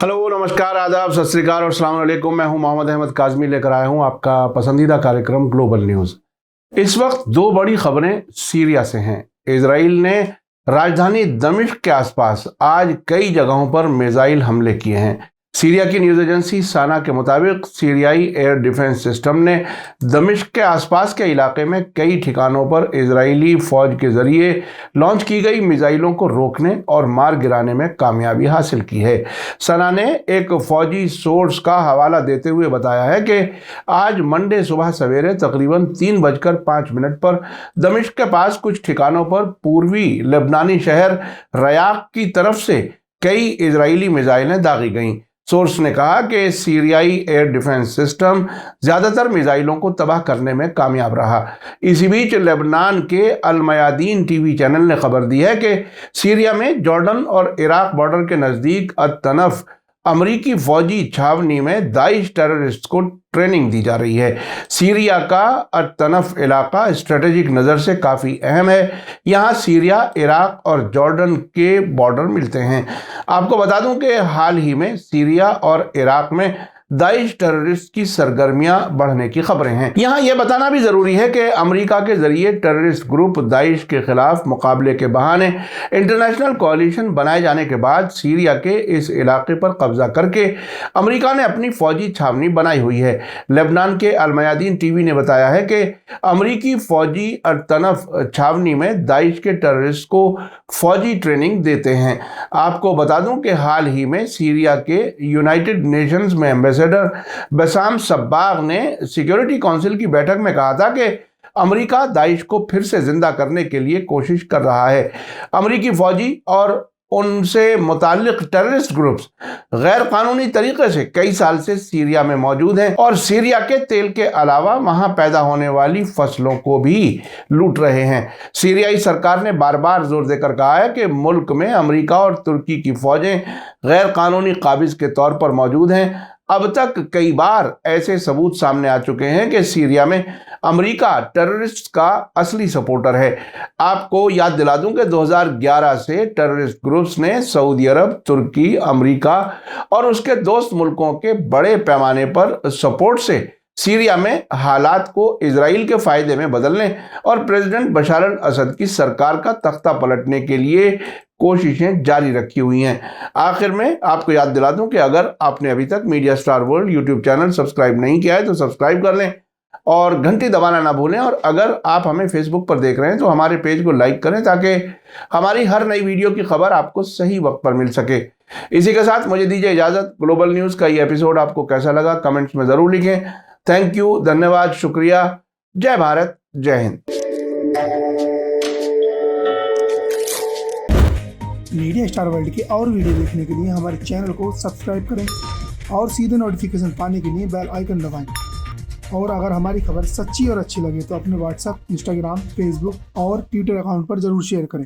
Hello, नमस्कार, आदाब, सत श्री अकाल और अस्सलाम वालेकुम। मैं हूं मोहम्मद अहमद काज़मी, लेकर आया हूं आपका पसंदीदा कार्यक्रम ग्लोबल न्यूज़। इस वक्त दो बड़ी खबरें सीरिया से हैं। इजराइल ने राजधानी दमिश्क के आसपास आज कई जगहों पर मिसाइल हमले किए हैं। सीरिया की न्यूज़ एजेंसी साना के मुताबिक सीरियाई एयर डिफेंस सिस्टम ने दमिश्क के आसपास के इलाके में कई ठिकानों पर इजरायली फौज के जरिए लॉन्च की गई मिसाइलों को रोकने और मार गिराने में कामयाबी हासिल की है। सना ने एक फौजी सोर्स का हवाला देते हुए बताया है कि आज मंडे सुबह सवेरे तकरीबन 3:05 पर दमिश्क के पास कुछ ठिकानों पर पूर्वी लेबनानी शहर रयाक की तरफ से कई इजरायली मिसाइलें दागी गईं। सोर्स ने कहा कि सीरियाई एयर डिफेंस सिस्टम ज्यादातर मिसाइलों को तबाह करने में कामयाब रहा। इसी बीच लेबनान के अल मयादीन टीवी चैनल ने खबर दी है कि सीरिया में जॉर्डन और इराक बॉर्डर के नजदीक अत-तनफ अमरीकी फौजी छावनी में दाइश टेररिस्ट को ट्रेनिंग दी जा रही है। सीरिया का अत-तनफ इलाका स्ट्रेटेजिक नज़र से काफ़ी अहम है। यहाँ सीरिया, इराक और जॉर्डन के बॉर्डर मिलते हैं। आपको बता दूं कि हाल ही में सीरिया और इराक में दाइश टेररिस्ट की सरगर्मियां बढ़ने की खबरें हैं। यहाँ यह बताना भी जरूरी है कि अमेरिका के जरिए टेररिस्ट ग्रुप दाइश के खिलाफ मुकाबले के बहाने इंटरनेशनल कोalition बनाए जाने के बाद सीरिया के इस इलाके पर कब्जा करके अमेरिका ने अपनी फौजी छावनी बनाई हुई है। लेबनान के अल मयादीन टीवी ने बताया है कि अमेरिकी फौजी अत-तनफ छावनी में दाइश के टेररिस्ट को फौजी ट्रेनिंग देते हैं। आपको बता दूं कि हाल ही में सीरिया के यूनाइटेड नेशंस में एम्बेसडर बसाम सब्बाग ने सिक्योरिटी काउंसिल की बैठक में कहा था कि अमेरिका दाइश को फिर से जिंदा करने के लिए कोशिश कर रहा है। अमेरिकी फौजी और उनसे मुताल्लिक टेररिस्ट ग्रुप्स गैर कानूनी तरीके से कई साल से सीरिया में मौजूद हैं और सीरिया के तेल के अलावा वहां पैदा होने वाली फसलों को भी लूट रहे हैं। सीरियाई सरकार ने बार बार जोर देकर कहा है कि मुल्क में अमेरिका और तुर्की की फौजें गैर कानूनी काबिज के तौर पर मौजूद हैं। अब तक कई बार ऐसे सबूत सामने आ चुके हैं कि सीरिया में अमेरिका टेररिस्ट का असली सपोर्टर है। आपको याद दिला दूं कि 2011 से टेररिस्ट ग्रुप्स ने सऊदी अरब, तुर्की, अमेरिका और उसके दोस्त मुल्कों के बड़े पैमाने पर सपोर्ट से सीरिया में हालात को इजराइल के फायदे में बदलने और प्रेसिडेंट बशर अल असद की सरकार का तख्ता पलटने के लिए कोशिशें जारी रखी हुई हैं। आखिर में आपको याद दिला दूं कि अगर आपने अभी तक media star world YouTube channel subscribe नहीं किया है तो सब्सक्राइब कर लें और घंटी दबाना ना भूलें। और अगर आप हमें फेसबुक पर देख रहे हैं तो हमारे पेज को लाइक करें ताकि हमारी हर नई वीडियो की खबर आपको सही वक्त पर मिल सके। इसी के साथ मुझे दीजिए इजाजत। ग्लोबल न्यूज़ का ये एपिसोड आपको कैसा लगा कमेंट्स में जरूर लिखें। थैंक यू, धन्यवाद, शुक्रिया। जय भारत, जय हिंद। मीडिया स्टार वर्ल्ड के और वीडियो देखने के लिए हमारे चैनल को सब्सक्राइब करें और सीधे नोटिफिकेशन पाने के लिए बेल आइकन दबाएं। और अगर हमारी खबर सच्ची और अच्छी लगे तो अपने व्हाट्सएप, इंस्टाग्राम, फेसबुक और ट्विटर अकाउंट पर जरूर शेयर करें।